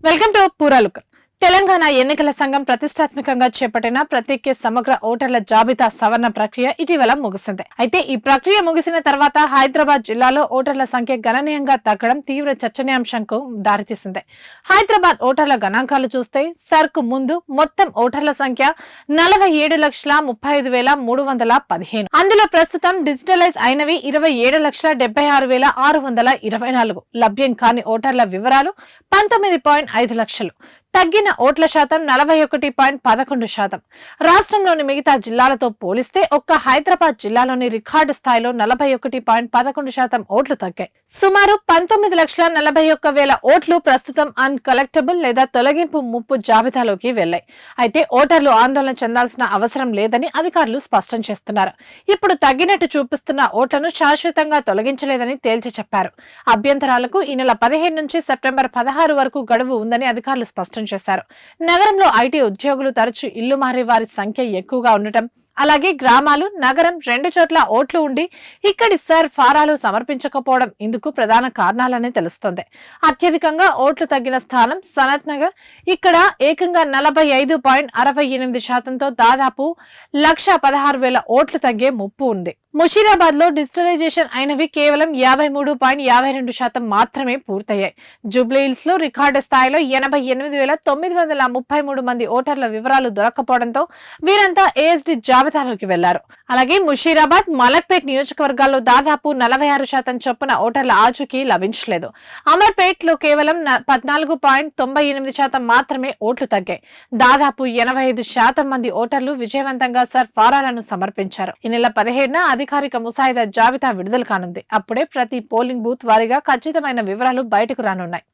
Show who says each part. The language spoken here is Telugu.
Speaker 1: Welcome to పూరాలుక్. తెలంగాణ ఎన్నికల సంఘం ప్రతిష్టాత్మకంగా చేపట్టిన ప్రత్యేక సమగ్ర ఓటర్ల జాబితా సవరణ ప్రక్రియ ఇటీవల ముగిసింది. అయితే ఈ ప్రక్రియ ముగిసిన తర్వాత హైదరాబాద్ జిల్లాలో ఓటర్ల సంఖ్య గణనీయంగా తగ్గడం తీవ్ర చర్చనీయాంశంకు దారితీసింది. హైదరాబాద్ ఓటర్ల గణాంకాలు చూస్తే సర్కు ముందు మొత్తం ఓటర్ల సంఖ్య 47,35,315. అందులో ప్రస్తుతం డిజిటలైజ్ అయినవి 27,76,624. లభ్యం కాని ఓటర్ల వివరాలు 19.5 లక్షలు. తగ్గిన ఓట్ల శాతం 41.11%. రాష్ట్రంలోని మిగతా జిల్లాలతో పోలిస్తే ఒక్క హైదరాబాద్ జిల్లాలోని రికార్డు స్థాయిలో 41.11% ఓట్లు తగ్గాయి. సుమారు 19,41,000 ఓట్లు ప్రస్తుతం అన్కలెక్టబుల్ లేదా తొలగింపు ముప్పు జాబితాలోకి వెళ్లాయి. అయితే ఓటర్లు ఆందోళన చెందాల్సిన అవసరం లేదని అధికారులు స్పష్టం చేస్తున్నారు. ఇప్పుడు తగ్గినట్టు చూపిస్తున్న ఓట్లను శాశ్వతంగా తొలగించలేదని తేల్చి చెప్పారు. అభ్యంతరాలకు ఈ నెల 15 నుంచి సెప్టెంబర్ 16 వరకు గడువు ఉందని అధికారులు స్పష్టం చేశారు. నగరంలో ఐటీ ఉద్యోగులు తరచూ ఇల్లు మారే వారి సంఖ్య ఎక్కువగా ఉండటం, అలాగే గ్రామాలు, నగరం రెండు చోట్ల ఓట్లు ఉండి ఇక్కడి సర్ ఫారాలు సమర్పించకపోవడం ఇందుకు ప్రధాన కారణాలని తెలుస్తోంది. అత్యధికంగా ఓట్లు తగ్గిన స్థానం సనత్ నగర్. ఇక్కడ ఏకంగా 45.68%తో దాదాపు 1,16,000 ఓట్లు తగ్గే ముప్పు ఉంది. ముషీరాబాద్ లో డిజిటలైజేషన్ అయినవి కేవలం 53.52% మాత్రమే పూర్తయ్యాయి. జూబ్లీహిల్స్ లో రికార్డు స్థాయిలో 88,933 మంది ఓటర్ల వివరాలు దొరక్కపోవడంతో వీరంతా ఏఎస్డి జాబితాలోకి వెళ్లారు. అలాగే ముషీరాబాద్, మలక్పేట్ నియోజకవర్గాల్లో దాదాపు 46% చొప్పున ఓటర్ల ఆచూకీ లభించలేదు. అమర్పేట్ లో కేవలం 14.98% మాత్రమే ఓట్లు తగ్గాయి. దాదాపు 85% మంది ఓటర్లు విజయవంతంగా సర్ ఫారాలను సమర్పించారు. ఈ నెల 17న అధికారిక ముసాయిదా జాబితా విడుదల కానుంది. అప్పుడే ప్రతి పోలింగ్ బూత్ వారీగా ఖచ్చితమైన వివరాలు బయటకు రానున్నాయి.